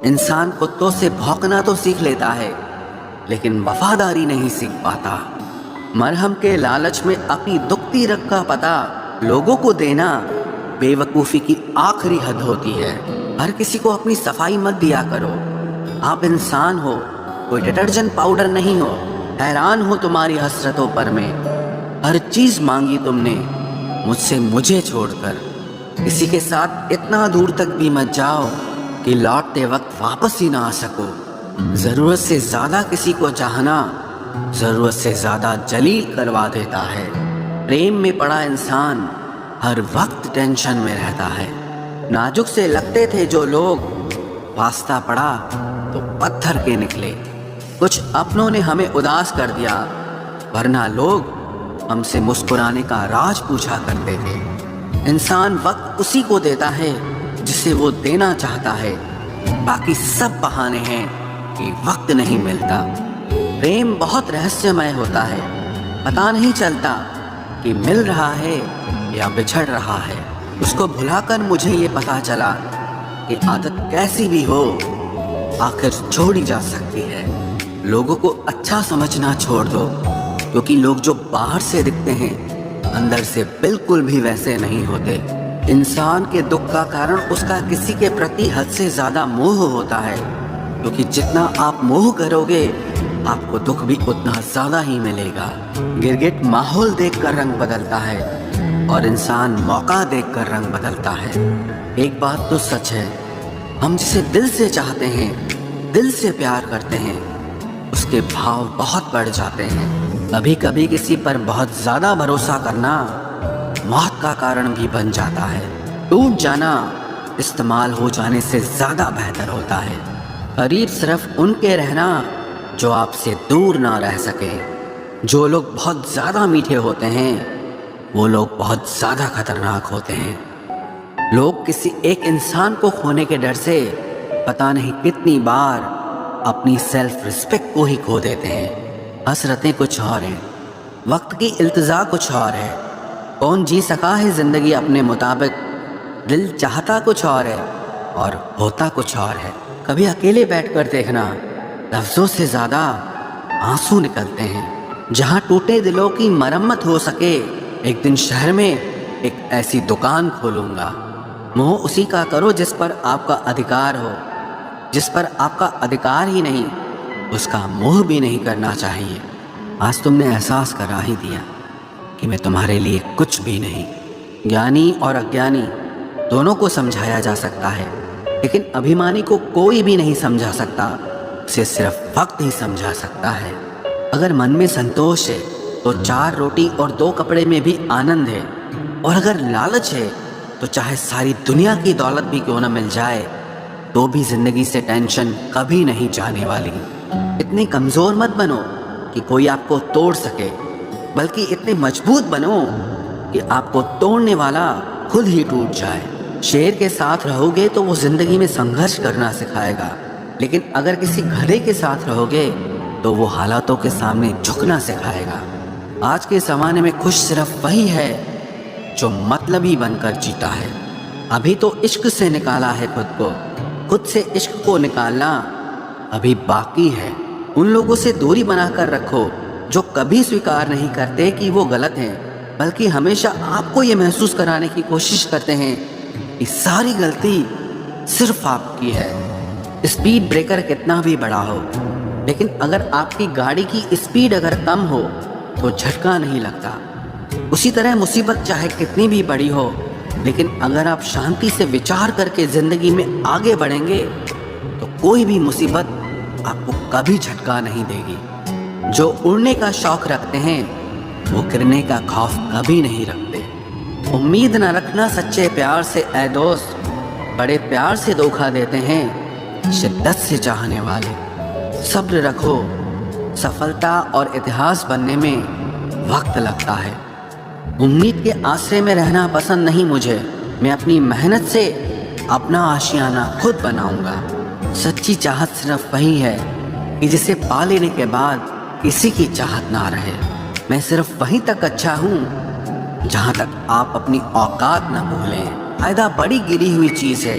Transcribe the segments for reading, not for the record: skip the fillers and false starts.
इंसान कुत्तों से भौंकना तो सीख लेता है, लेकिन वफादारी नहीं सीख पाता। मरहम के लालच में अपनी दुखती रग का पता लोगों को देना बेवकूफ़ी की आखिरी हद होती है। हर किसी को अपनी सफाई मत दिया करो। आप इंसान हो, कोई डिटर्जेंट पाउडर नहीं हो। हैरान हो तुम्हारी हसरतों पर मैं। हर चीज़ मांगी तुमने मुझसे, मुझे छोड़कर। किसी के साथ इतना दूर तक भी मत जाओ कि लौटते वक्त वापस ही ना आ सको। ज़रूरत से ज़्यादा किसी को चाहना ज़रूरत से ज़्यादा जलील करवा देता है। प्रेम में पड़ा इंसान हर वक्त टेंशन में रहता है। नाजुक से लगते थे जो लोग, वास्ता पड़ा तो पत्थर के निकले। कुछ अपनों ने हमें उदास कर दिया, वरना लोग हमसे मुस्कुराने का राज पूछा करते थे। इंसान वक्त उसी को देता है जिसे वो देना चाहता है। बाकी सब बहाने हैं कि वक्त नहीं मिलता। प्रेम बहुत रहस्यमय होता है। पता नहीं चलता कि मिल रहा है या बिछड़ रहा है। उसको भुलाकर मुझे ये पता चला कि आदत कैसी भी हो आखिर छोड़ी जा सकती है। लोगों को अच्छा समझना छोड़ दो, क्योंकि लोग जो बाहर से दिखते हैं अंदर से बिल्कुल भी वैसे नहीं होते। इंसान के दुख का कारण उसका किसी के प्रति हद से ज़्यादा मोह होता है, क्योंकि जितना आप मोह करोगे आपको दुख भी उतना ज़्यादा ही मिलेगा। गिरगिट माहौल देखकर रंग बदलता है और इंसान मौका देखकर रंग बदलता है। एक बात तो सच है, हम जिसे दिल से चाहते हैं, दिल से प्यार करते हैं, उसके भाव बहुत बढ़ जाते हैं। कभी कभी किसी पर बहुत ज़्यादा भरोसा करना मौत का कारण भी बन जाता है। टूट जाना इस्तेमाल हो जाने से ज़्यादा बेहतर होता है। करीब सिर्फ उनके रहना जो आपसे दूर ना रह सके। जो लोग बहुत ज़्यादा मीठे होते हैं वो लोग बहुत ज़्यादा खतरनाक होते हैं। लोग किसी एक इंसान को खोने के डर से पता नहीं कितनी बार अपनी सेल्फ रिस्पेक्ट को ही खो देते हैं। हसरतें कुछ और हैं, वक्त की इल्तिजा कुछ और है। कौन जी सका है ज़िंदगी अपने मुताबिक। दिल चाहता कुछ और है और होता कुछ और है। कभी अकेले बैठकर देखना, लफ्ज़ों से ज़्यादा आंसू निकलते हैं। जहाँ टूटे दिलों की मरम्मत हो सके, एक दिन शहर में एक ऐसी दुकान खोलूँगा। मोह उसी का करो जिस पर आपका अधिकार हो। जिस पर आपका अधिकार ही नहीं, उसका मोह भी नहीं करना चाहिए। आज तुमने एहसास करा ही दिया कि मैं तुम्हारे लिए कुछ भी नहीं। ज्ञानी और अज्ञानी दोनों को समझाया जा सकता है, लेकिन अभिमानी को कोई भी नहीं समझा सकता। उसे सिर्फ वक्त ही समझा सकता है। अगर मन में संतोष है तो 4 रोटी और 2 कपड़े में भी आनंद है। और अगर लालच है तो चाहे सारी दुनिया की दौलत भी क्यों न मिल जाए, तो भी जिंदगी से टेंशन कभी नहीं जाने वाली। इतने कमज़ोर मत बनो कि कोई आपको तोड़ सके, बल्कि इतने मजबूत बनो कि आपको तोड़ने वाला खुद ही टूट जाए। शेर के साथ रहोगे तो वो ज़िंदगी में संघर्ष करना सिखाएगा, लेकिन अगर किसी गधे के साथ रहोगे तो वो हालातों के सामने झुकना सिखाएगा। आज के ज़माने में खुश सिर्फ वही है जो मतलबी बनकर जीता है। अभी तो इश्क से निकाला है खुद को, खुद से इश्क को निकालना अभी बाकी है। उन लोगों से दूरी बनाकर रखो जो कभी स्वीकार नहीं करते कि वो गलत हैं, बल्कि हमेशा आपको ये महसूस कराने की कोशिश करते हैं कि सारी गलती सिर्फ आपकी है। स्पीड ब्रेकर कितना भी बड़ा हो, लेकिन अगर आपकी गाड़ी की स्पीड अगर कम हो तो झटका नहीं लगता। उसी तरह मुसीबत चाहे कितनी भी बड़ी हो, लेकिन अगर आप शांति से विचार करके ज़िंदगी में आगे बढ़ेंगे तो कोई भी मुसीबत आपको कभी झटका नहीं देगी। जो उड़ने का शौक़ रखते हैं वो गिरने का खौफ कभी नहीं रखते। उम्मीद न रखना सच्चे प्यार से ऐ दोस्त, बड़े प्यार से धोखा देते हैं शिद्दत से चाहने वाले। सब्र रखो, सफलता और इतिहास बनने में वक्त लगता है। उम्मीद के आसरे में रहना पसंद नहीं मुझे। मैं अपनी मेहनत से अपना आशियाना खुद बनाऊंगा। सच्ची चाहत सिर्फ वही है कि जिसे पा लेने के बाद किसी की चाहत ना रहे। मैं सिर्फ वहीं तक अच्छा हूँ जहाँ तक आप अपनी औकात ना भूलें। फायदा बड़ी गिरी हुई चीज़ है,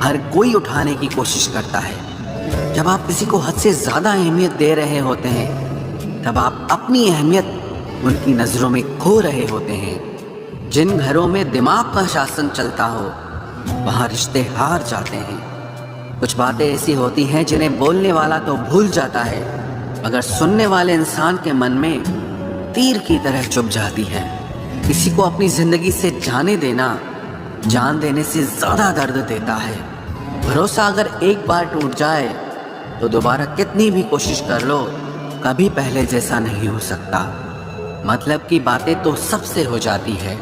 हर कोई उठाने की कोशिश करता है। जब आप किसी को हद से ज़्यादा अहमियत दे रहे होते हैं, तब आप अपनी अहमियत उनकी नज़रों में खो रहे होते हैं। जिन घरों में दिमाग का शासन चलता हो, वहाँ रिश्ते हार जाते हैं। कुछ बातें ऐसी होती हैं जिन्हें बोलने वाला तो भूल जाता है, मगर सुनने वाले इंसान के मन में तीर की तरह चुभ जाती है। किसी को अपनी ज़िंदगी से जाने देना जान देने से ज़्यादा दर्द देता है। भरोसा अगर एक बार टूट जाए तो दोबारा कितनी भी कोशिश कर लो, कभी पहले जैसा नहीं हो सकता। मतलब की बातें तो सबसे हो जाती है,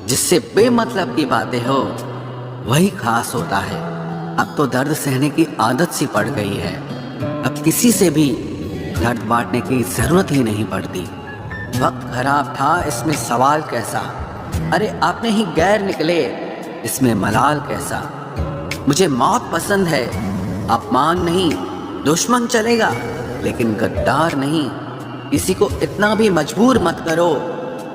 जिससे बेमतलब की बातें हो वही खास होता है। अब तो दर्द सहने की आदत सी पड़ गई है। अब किसी से भी दर्द बांटने की ज़रूरत ही नहीं पड़ती। वक्त खराब था, इसमें सवाल कैसा। अरे आपने ही गैर निकले, इसमें मलाल कैसा। मुझे मौत पसंद है, अपमान नहीं, दुश्मन चलेगा लेकिन गद्दार नहीं। किसी को इतना भी मजबूर मत करो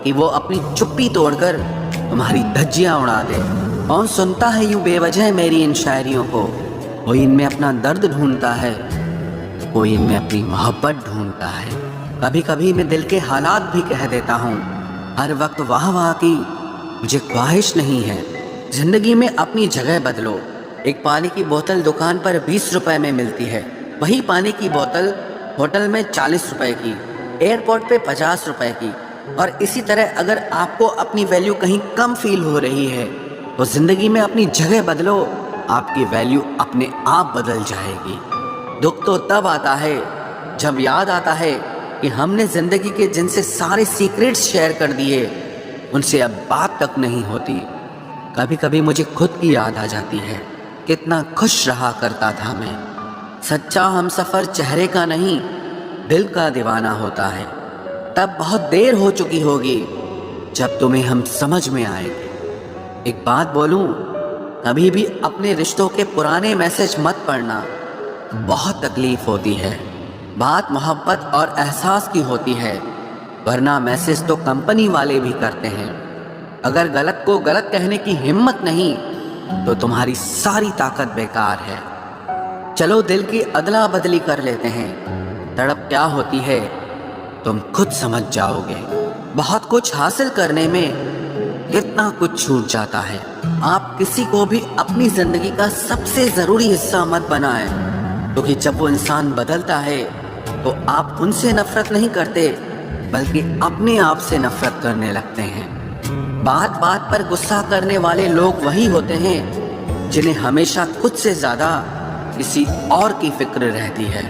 कि वो अपनी चुप्पी तोड़कर तुम्हारी धज्जियां उड़ा दे। कौन सुनता है यूं बेवजह मेरी इन शायरियों को। कोई इनमें अपना दर्द ढूंढता है, कोई इनमें अपनी मोहब्बत ढूंढता है। कभी कभी मैं दिल के हालात भी कह देता हूँ। हर वक्त वाह वाह की मुझे ख्वाहिश नहीं है। जिंदगी में अपनी जगह बदलो। एक पानी की बोतल दुकान पर 20 रुपए में मिलती है, वही पानी की बोतल होटल में 40 रुपए की, एयरपोर्ट पे 50 रुपए की। और इसी तरह अगर आपको अपनी वैल्यू कहीं कम फील हो रही है तो जिंदगी में अपनी जगह बदलो, आपकी वैल्यू अपने आप बदल जाएगी। दुख तो तब आता है जब याद आता है कि हमने जिंदगी के जिनसे सारे सीक्रेट्स शेयर कर दिए, उनसे अब बात तक नहीं होती। कभी कभी मुझे खुद की याद आ जाती है, कितना खुश रहा करता था मैं। सच्चा हमसफर चेहरे का नहीं, दिल का दीवाना होता है। तब बहुत देर हो चुकी होगी जब तुम्हें हम समझ में आएंगे। एक बात बोलूं, कभी भी अपने रिश्तों के पुराने मैसेज मत पढ़ना, बहुत तकलीफ होती है। बात मोहब्बत और एहसास की होती है, वरना मैसेज तो कंपनी वाले भी करते हैं। अगर गलत को गलत कहने की हिम्मत नहीं तो तुम्हारी सारी ताकत बेकार है। चलो दिल की अदला बदली कर लेते हैं, तड़प क्या होती है तुम खुद समझ जाओगे। बहुत कुछ हासिल करने में कितना कुछ छूट जाता है। आप किसी को भी अपनी जिंदगी का सबसे जरूरी हिस्सा मत बनाएं, क्योंकि जब वो इंसान बदलता है तो आप उनसे नफरत नहीं करते, बल्कि अपने आप से नफरत करने लगते हैं। बात बात पर गुस्सा करने वाले लोग वही होते हैं जिन्हें हमेशा खुद से ज्यादा किसी और की फिक्र रहती है।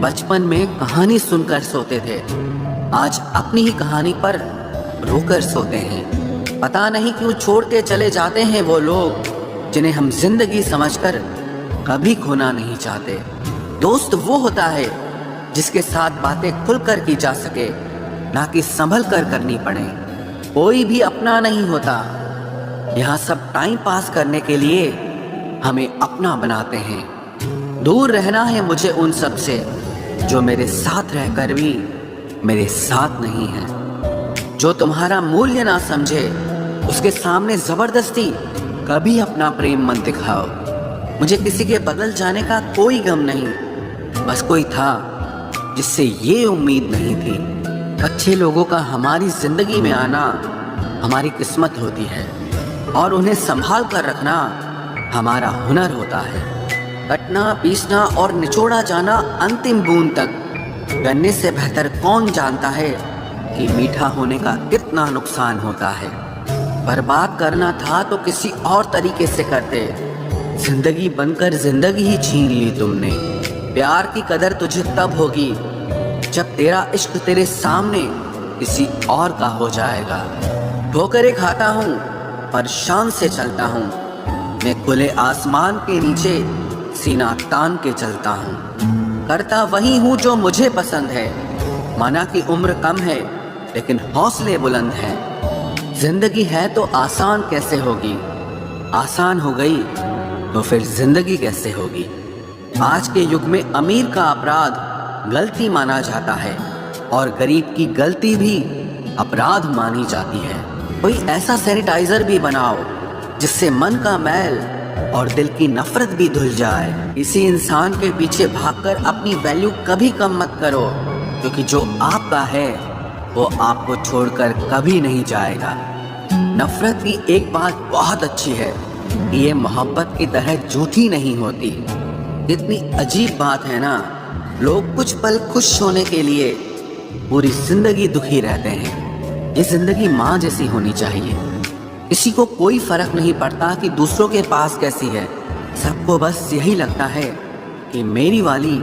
बचपन में कहानी सुनकर सोते थे, आज अपनी ही कहानी पर रोकर सोते हैं। पता नहीं क्यों छोड़ते चले जाते हैं वो लोग जिन्हें हम जिंदगी समझकर कभी खोना नहीं चाहते। दोस्त वो होता है जिसके साथ बातें खुलकर की जा सके, ना कि संभल कर करनी पड़े। कोई भी अपना नहीं होता, यहाँ सब टाइम पास करने के लिए हमें अपना बनाते हैं। दूर रहना है मुझे उन सब से जो मेरे साथ रहकर भी मेरे साथ नहीं है। जो तुम्हारा मूल्य ना समझे, उसके सामने जबरदस्ती कभी अपना प्रेम मत दिखाओ। मुझे किसी के बदल जाने का कोई गम नहीं, बस कोई था जिससे ये उम्मीद नहीं थी। अच्छे लोगों का हमारी जिंदगी में आना हमारी किस्मत होती है, और उन्हें संभाल कर रखना हमारा हुनर होता है। कटना, पीसना और निचोड़ा जाना अंतिम बूंद तक करने से बेहतर कौन जानता है कि मीठा होने का कितना नुकसान होता है। बर्बाद करना था तो किसी और तरीके से करते, जिंदगी बनकर जिंदगी ही छीन ली तुमने। प्यार की कदर तुझे तब होगी जब तेरा इश्क तेरे सामने किसी और का हो जाएगा। ठोकरें खाता हूँ पर शान से चलता हूँ, मैं खुले आसमान के नीचे सीना तान के चलता हूँ। करता वही हूँ जो मुझे पसंद है, माना कि उम्र कम है लेकिन हौसले बुलंद हैं। जिंदगी है तो आसान कैसे होगी, आसान हो गई तो फिर जिंदगी कैसे होगी। आज के युग में अमीर का अपराध गलती माना जाता है और गरीब की गलती भी अपराध मानी जाती है। कोई ऐसा सैनिटाइजर भी बनाओ जिससे मन का मैल और दिल की नफरत भी धुल जाए। किसी इंसान के पीछे भागकर अपनी वैल्यू कभी कम मत करो, क्योंकि जो आपका है वो आपको छोड़कर कभी नहीं जाएगा। नफरत की एक बात बहुत अच्छी है कि ये मोहब्बत की तरह झूठी नहीं होती। कितनी अजीब बात है ना, लोग कुछ पल खुश होने के लिए पूरी जिंदगी दुखी रहते हैं। ये जिंदगी माँ जैसी होनी चाहिए। किसी को कोई फर्क नहीं पड़ता कि दूसरों के पास कैसी है, सबको बस यही लगता है कि मेरी वाली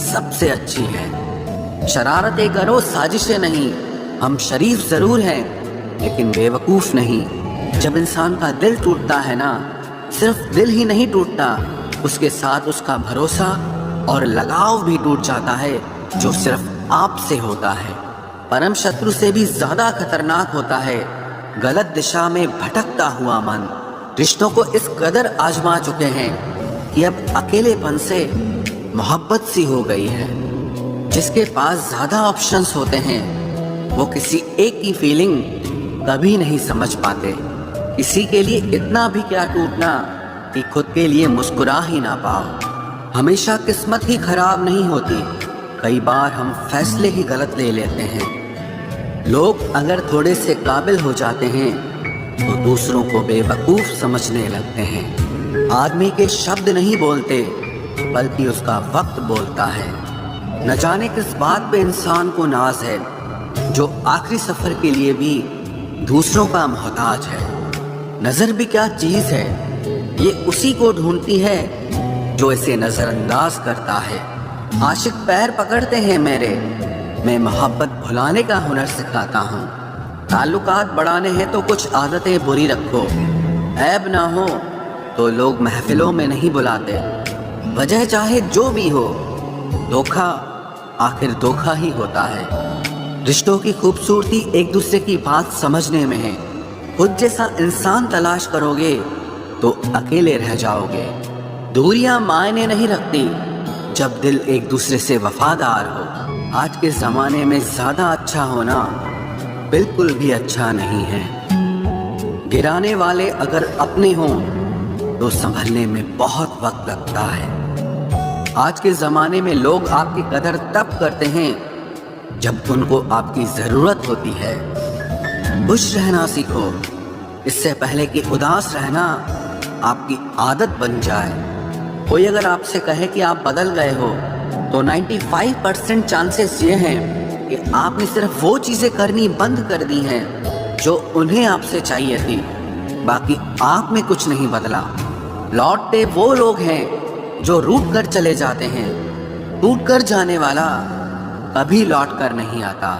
सबसे अच्छी है। शरारतें करो, साजिशें नहीं। हम शरीफ जरूर हैं लेकिन बेवकूफ नहीं। जब इंसान का दिल टूटता है ना, सिर्फ दिल ही नहीं टूटता, उसके साथ उसका भरोसा और लगाव भी टूट जाता है, जो सिर्फ आपसे होता है। परम शत्रु से भी ज्यादा खतरनाक होता है गलत दिशा में भटकता हुआ मन। रिश्तों को इस कदर आजमा चुके हैं कि अब अकेलेपन से मोहब्बत सी हो गई है। जिसके पास ज्यादा ऑप्शंस होते हैं वो किसी एक की फीलिंग कभी नहीं समझ पाते। किसी के लिए इतना भी क्या टूटना कि खुद के लिए मुस्कुरा ही ना पाओ। हमेशा किस्मत ही खराब नहीं होती, कई बार हम फैसले ही गलत ले लेते हैं। लोग अगर थोड़े से काबिल हो जाते हैं तो दूसरों को बेवकूफ समझने लगते हैं। आदमी के शब्द नहीं बोलते बल्कि उसका वक्त बोलता है। न जाने किस बात पे इंसान को नाज है, जो आखिरी सफर के लिए भी दूसरों का मोहताज है। नजर भी क्या चीज है, ये उसी को ढूंढती है जो इसे नजरअंदाज करता है। आशिक पैर पकड़ते हैं मेरे, मैं मोहब्बत भुलाने का हुनर सिखाता हूँ। ताल्लुकात बढ़ाने हैं तो कुछ आदतें बुरी रखो। ऐब ना हो तो लोग महफिलों में नहीं बुलाते। वजह चाहे जो भी हो, धोखा आखिर धोखा ही होता है। रिश्तों की खूबसूरती एक दूसरे की बात समझने में है। खुद जैसा इंसान तलाश करोगे तो अकेले रह जाओगे। दूरियां मायने नहीं रखती जब दिल एक दूसरे से वफादार हो। आज के जमाने में ज्यादा अच्छा होना बिल्कुल भी अच्छा नहीं है। गिराने वाले अगर अपने हों तो संभलने में बहुत वक्त लगता है। आज के जमाने में लोग आपकी कदर तब करते हैं जब उनको आपकी जरूरत होती है। खुश रहना सीखो, इससे पहले कि उदास रहना आपकी आदत बन जाए। कोई अगर आपसे कहे कि आप बदल गए हो तो 95% चांसेस ये हैं कि आपने सिर्फ वो चीजें करनी बंद कर दी हैं जो उन्हें आपसे चाहिए थी। बाकी आप में कुछ नहीं बदला। लौटते वो लोग हैं जो रूठ कर चले जाते हैं। टूट कर जाने वाला कभी लौट कर नहीं आता।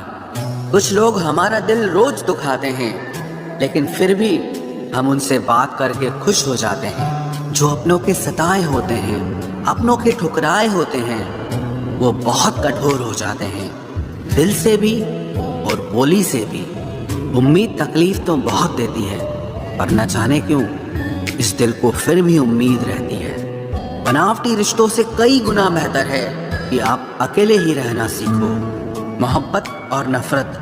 कुछ लोग हमारा दिल रोज दुखाते हैं, लेकिन फिर भी हम उनसे बात करके खुश हो जाते हैं। जो अपनों के सताए होते हैं, अपनों के ठुकराए होते हैं, वो बहुत कठोर हो जाते हैं, दिल से भी और बोली से भी। उम्मीद तकलीफ तो बहुत देती है, पर न जाने क्यों इस दिल को फिर भी उम्मीद रहती है। बनावटी रिश्तों से कई गुना बेहतर है कि आप अकेले ही रहना सीखो। मोहब्बत और नफरत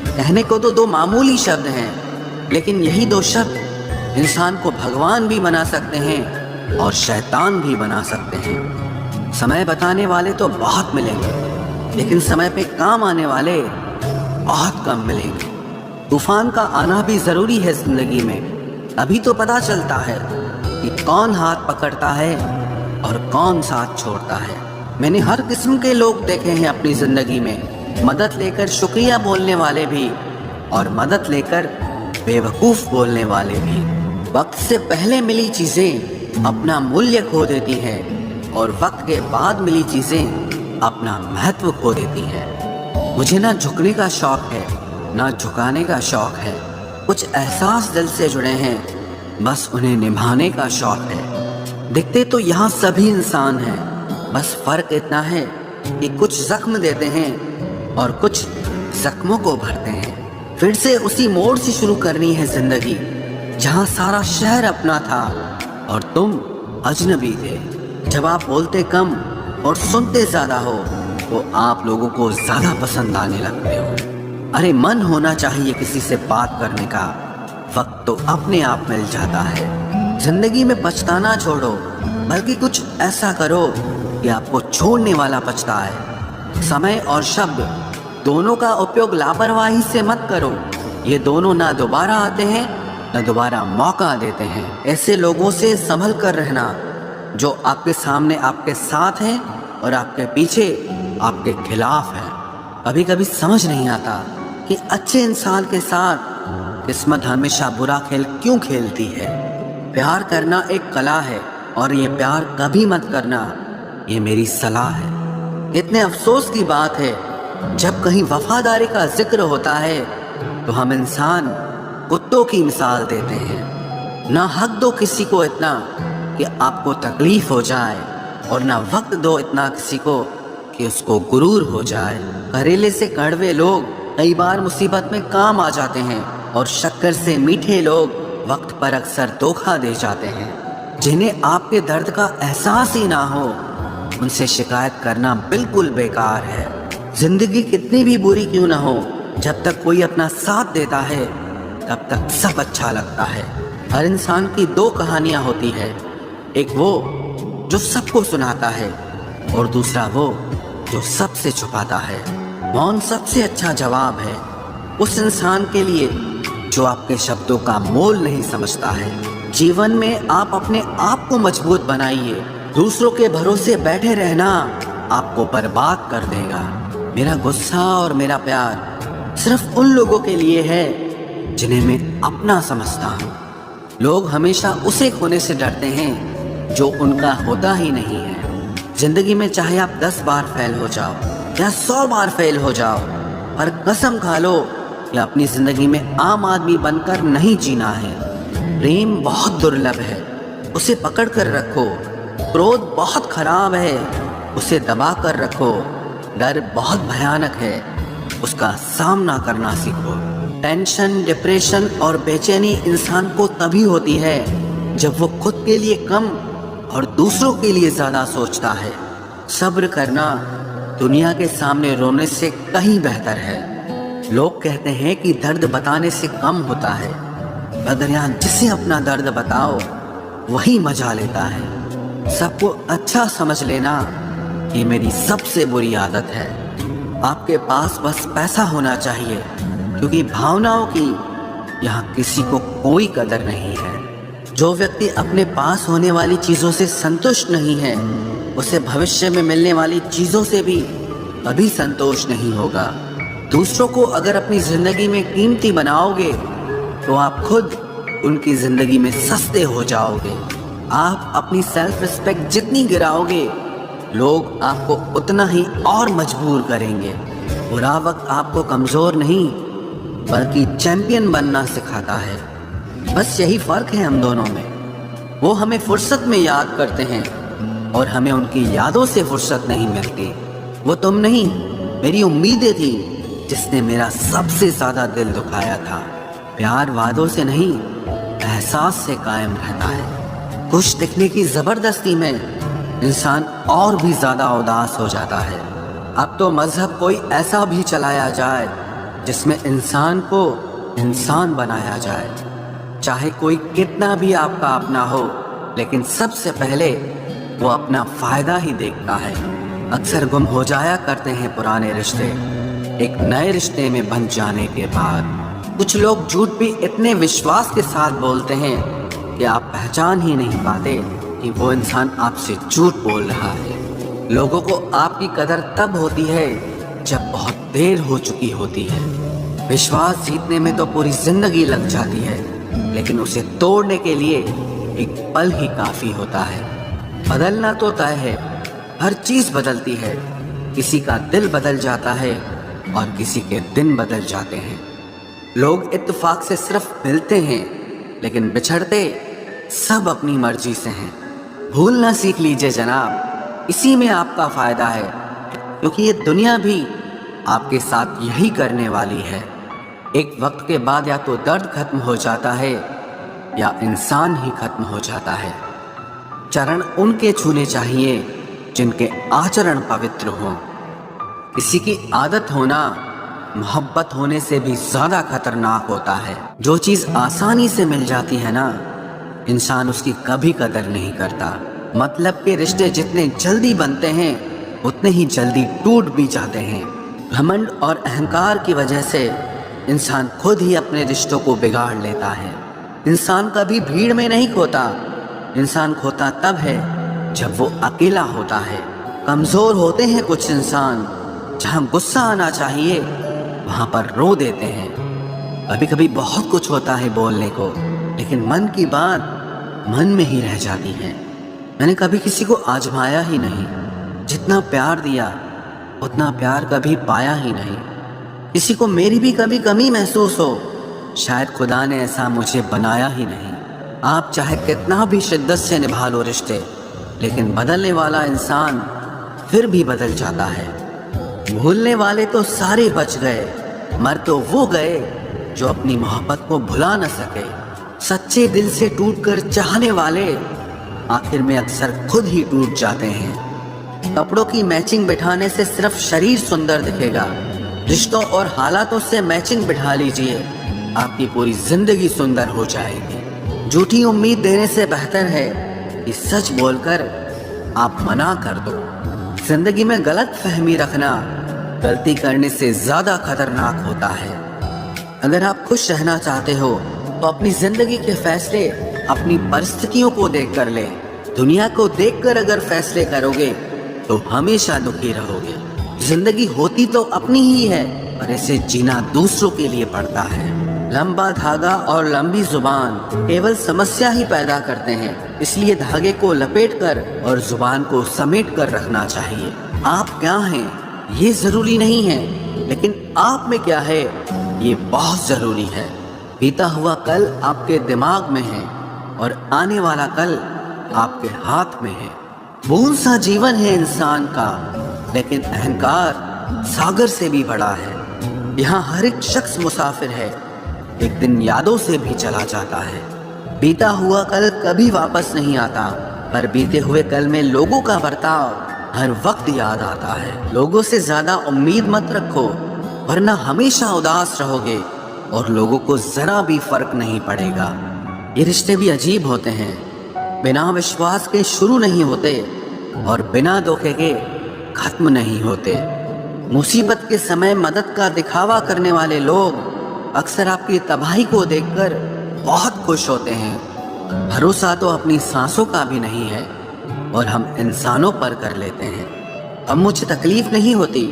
कहने को तो दो मामूली शब्द हैं, लेकिन यही दो शब्द इंसान को भगवान भी बना सकते हैं और शैतान भी बना सकते हैं। समय बताने वाले तो बहुत मिलेंगे, लेकिन समय पे काम आने वाले बहुत कम मिलेंगे। तूफान का आना भी जरूरी है जिंदगी में, अभी तो पता चलता है कि कौन हाथ पकड़ता है और कौन साथ छोड़ता है। मैंने हर किस्म के लोग देखे हैं अपनी जिंदगी में, मदद लेकर शुक्रिया बोलने वाले भी और मदद लेकर बेवकूफ बोलने वाले भी। वक्त से पहले मिली चीजें अपना मूल्य खो देती हैं और वक्त के बाद मिली चीजें अपना महत्व खो देती हैं। मुझे ना झुकने का शौक है ना झुकाने का शौक है। कुछ एहसास दिल से जुड़े हैं, बस उन्हें निभाने का शौक है। दिखते तो यहाँ सभी इंसान हैं, बस फर्क इतना है कि कुछ जख्म देते हैं और कुछ जख्मों को भरते हैं। फिर से उसी मोड़ से शुरू करनी है जिंदगी, जहाँ सारा शहर अपना था और तुम अजनबी थे। जब आप बोलते कम और सुनते ज्यादा हो तो आप लोगों को ज्यादा पसंद आने लगते हो। अरे मन होना चाहिए किसी से बात करने का, वक्त तो अपने आप मिल जाता है। जिंदगी में पछताना छोड़ो, बल्कि कुछ ऐसा करो कि आपको छोड़ने वाला पछताए। समय और शब्द दोनों का उपयोग लापरवाही से मत करो। ये दोनों ना दोबारा आते हैं न दोबारा मौका देते हैं। ऐसे लोगों से संभल कर रहना जो आपके सामने आपके साथ हैं और आपके पीछे आपके खिलाफ हैं। कभी कभी समझ नहीं आता कि अच्छे इंसान के साथ किस्मत हमेशा बुरा खेल क्यों खेलती है। प्यार करना एक कला है और ये प्यार कभी मत करना, ये मेरी सलाह है। इतने अफसोस की बात है, जब कहीं वफादारी का जिक्र होता है तो हम इंसान कुत्तों की मिसाल देते हैं। ना हक दो किसी को इतना कि आपको तकलीफ हो जाए, और ना वक्त दो इतना किसी को कि उसको गुरूर हो जाए। करेले से कड़वे लोग कई बार मुसीबत में काम आ जाते हैं, और शक्कर से मीठे लोग वक्त पर अक्सर धोखा दे जाते हैं। जिन्हें आपके दर्द का एहसास ही ना हो, उनसे शिकायत करना बिल्कुल बेकार है। जिंदगी कितनी भी बुरी क्यों ना हो, जब तक कोई अपना साथ देता है तब तक सब अच्छा लगता है। हर इंसान की दो कहानियां होती है, एक वो जो सबको सुनाता है और दूसरा वो जो सबसे छुपाता है। मौन सबसे अच्छा जवाब है उस इंसान के लिए जो आपके शब्दों का मोल नहीं समझता है। जीवन में आप अपने आप को मजबूत बनाइए। दूसरों के भरोसे बैठे रहना आपको बर्बाद कर देगा। मेरा गुस्सा और मेरा प्यार सिर्फ उन लोगों के लिए है जिन्हें मैं अपना समझता हूँ। लोग हमेशा उसे खोने से डरते हैं जो उनका होता ही नहीं है। जिंदगी में चाहे आप 10 बार फेल हो जाओ या 100 बार फेल हो जाओ, पर कसम खा लो कि अपनी जिंदगी में आम आदमी बनकर नहीं जीना है। प्रेम बहुत दुर्लभ है, उसे पकड़ कर रखो। क्रोध बहुत खराब है, उसे दबा कर रखो। डर बहुत भयानक है, उसका सामना करना सीखो। टेंशन, डिप्रेशन और बेचैनी इंसान को तभी होती है जब वो खुद के लिए कम और दूसरों के लिए ज्यादा सोचता है। सब्र करना दुनिया के सामने रोने से कहीं बेहतर है। लोग कहते हैं कि दर्द बताने से कम होता है, मगर यहाँ जिसे अपना दर्द बताओ वही मजा लेता है। सबको अच्छा समझ लेना ये मेरी सबसे बुरी आदत है। आपके पास बस पैसा होना चाहिए, क्योंकि भावनाओं की यहाँ किसी को कोई कदर नहीं है। जो व्यक्ति अपने पास होने वाली चीज़ों से संतुष्ट नहीं है, उसे भविष्य में मिलने वाली चीज़ों से भी कभी संतोष नहीं होगा। दूसरों को अगर अपनी ज़िंदगी में कीमती बनाओगे तो आप खुद उनकी ज़िंदगी में सस्ते हो जाओगे। आप अपनी सेल्फ रिस्पेक्ट जितनी गिराओगे, लोग आपको उतना ही और मजबूर करेंगे। बुरा वक्त आपको कमज़ोर नहीं बल्कि चैंपियन बनना सिखाता है। बस यही फ़र्क है हम दोनों में। वो हमें फुर्सत में याद करते हैं और हमें उनकी यादों से फुर्सत नहीं मिलती। वो तुम नहीं, मेरी उम्मीदें थी जिसने मेरा सबसे ज़्यादा दिल दुखाया था। प्यार वादों से नहीं, एहसास से कायम रहता है। खुश दिखने की ज़बरदस्ती में इंसान और भी ज़्यादा उदास हो जाता है। अब तो मजहब कोई ऐसा भी चलाया जाए जिसमें इंसान को इंसान बनाया जाए। चाहे कोई कितना भी आपका अपना हो, लेकिन सबसे पहले वो अपना फ़ायदा ही देखता है। अक्सर गुम हो जाया करते हैं पुराने रिश्ते एक नए रिश्ते में बन जाने के बाद। कुछ लोग झूठ भी इतने विश्वास के साथ बोलते हैं कि आप पहचान ही नहीं पाते कि वो इंसान आपसे झूठ बोल रहा है। लोगों को आपकी कदर तब होती है जब बहुत देर हो चुकी होती है। विश्वास जीतने में तो पूरी जिंदगी लग जाती है, लेकिन उसे तोड़ने के लिए एक पल ही काफी होता है। बदलना तो तय है, हर चीज बदलती है। किसी का दिल बदल जाता है और किसी के दिन बदल जाते हैं। लोग इत्तेफाक से सिर्फ मिलते हैं, लेकिन बिछड़ते सब अपनी मर्जी से हैं। भूलना सीख लीजिए जनाब, इसी में आपका फायदा है, क्योंकि ये दुनिया भी आपके साथ यही करने वाली है। एक वक्त के बाद या तो दर्द खत्म हो जाता है या इंसान ही खत्म हो जाता है। चरण उनके छूने चाहिए जिनके आचरण पवित्र हों। किसी की आदत होना मोहब्बत होने से भी ज्यादा खतरनाक होता है। जो चीज आसानी से मिल जाती है ना, इंसान उसकी कभी कदर नहीं करता। मतलब के रिश्ते जितने जल्दी बनते हैं उतने ही जल्दी टूट भी जाते हैं। घमंड और अहंकार की वजह से इंसान खुद ही अपने रिश्तों को बिगाड़ लेता है। इंसान कभी भीड़ में नहीं खोता, इंसान खोता तब है जब वो अकेला होता है। कमज़ोर होते हैं कुछ इंसान, जहाँ गुस्सा आना चाहिए वहाँ पर रो देते हैं। कभी कभी बहुत कुछ होता है बोलने को, लेकिन मन की बात मन में ही रह जाती है। मैंने कभी किसी को आजमाया ही नहीं, जितना प्यार दिया उतना प्यार कभी पाया ही नहीं। किसी को मेरी भी कभी कमी महसूस हो, शायद खुदा ने ऐसा मुझे बनाया ही नहीं। आप चाहे कितना भी शिद्दत से निभा लो रिश्ते, लेकिन बदलने वाला इंसान फिर भी बदल जाता है। भूलने वाले तो सारे बच गए, मर तो वो गए जो अपनी मोहब्बत को भुला न सके। सच्चे दिल से टूटकर चाहने वाले आखिर में अक्सर खुद ही टूट जाते हैं। कपड़ों की मैचिंग बिठाने से सिर्फ शरीर सुंदर दिखेगा, रिश्तों और हालातों से मैचिंग बिठा लीजिए, आपकी पूरी जिंदगी सुंदर हो जाएगी। झूठी उम्मीद देने से बेहतर है कि सच बोलकर आप मना कर दो। जिंदगी में गलत फहमी रखना गलती करने से ज्यादा खतरनाक होता है। अगर आप खुश रहना चाहते हो तो अपनी जिंदगी के फैसले अपनी परिस्थितियों को देखकर ले। दुनिया को देखकर अगर फैसले करोगे तो हमेशा दुखी रहोगे। जिंदगी होती तो अपनी ही है, पर इसे जीना दूसरों के लिए पड़ता है। लंबा धागा और लंबी जुबान केवल समस्या ही पैदा करते हैं, इसलिए धागे को लपेटकर और जुबान को समेट कर रखना चाहिए। आप क्या हैं ये जरूरी नहीं है, लेकिन आप में क्या है ये बहुत जरूरी है। बीता हुआ कल आपके दिमाग में है और आने वाला कल आपके हाथ में है। बूंद सा जीवन है इंसान का, लेकिन अहंकार सागर से भी बड़ा है। यहाँ हर एक शख्स मुसाफिर है, एक दिन यादों से भी चला जाता है। बीता हुआ कल कभी वापस नहीं आता, पर बीते हुए कल में लोगों का बर्ताव हर वक्त याद आता है। लोगों से ज्यादा उम्मीद मत रखो, वरना हमेशा उदास रहोगे और लोगों को जरा भी फर्क नहीं पड़ेगा। ये रिश्ते भी अजीब होते हैं, बिना विश्वास के शुरू नहीं होते और बिना धोखे के खत्म नहीं होते। मुसीबत के समय मदद का दिखावा करने वाले लोग अक्सर आपकी तबाही को देखकर बहुत खुश होते हैं। भरोसा तो अपनी सांसों का भी नहीं है और हम इंसानों पर कर लेते हैं। अब मुझे तकलीफ नहीं होती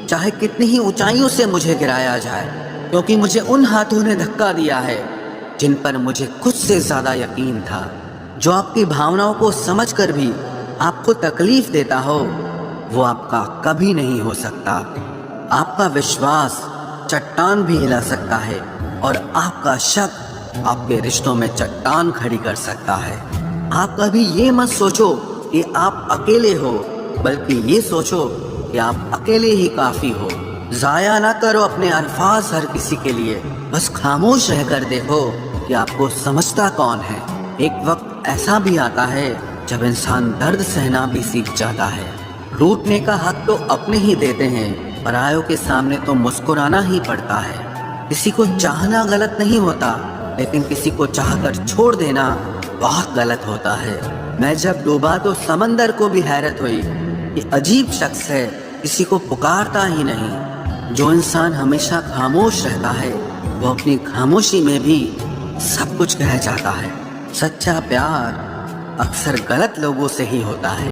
चाहे कितनी ही ऊंचाइयों से मुझे गिराया जाए, क्योंकि मुझे उन हाथों ने धक्का दिया है जिन पर मुझे खुद से ज्यादा यकीन था। जो आपकी भावनाओं को समझकर भी आपको तकलीफ देता हो वो आपका कभी नहीं हो सकता। आपका विश्वास चट्टान भी हिला सकता है और आपका शक आपके रिश्तों में चट्टान खड़ी कर सकता है। आप कभी ये मत सोचो कि आप अकेले हो, बल्कि ये सोचो कि आप अकेले ही काफी हो। जाया ना करो अपने अल्फाज हर किसी के लिए, बस खामोश रहकर देखो कि आपको समझता कौन है। एक वक्त ऐसा भी आता है जब इंसान दर्द सहना भी सीख जाता है। रूठने का हक तो अपने ही देते हैं, परायों के सामने तो मुस्कुराना ही पड़ता है। किसी को चाहना गलत नहीं होता, लेकिन किसी को चाहकर छोड़ देना बहुत गलत होता है। मैं जब डूबा तो समंदर को भी हैरत हुई, ये अजीब शख्स है, किसी को पुकारता ही नहीं। जो इंसान हमेशा खामोश रहता है वो अपनी खामोशी में भी सब कुछ कह जाता है। सच्चा प्यार अक्सर गलत लोगों से ही होता है।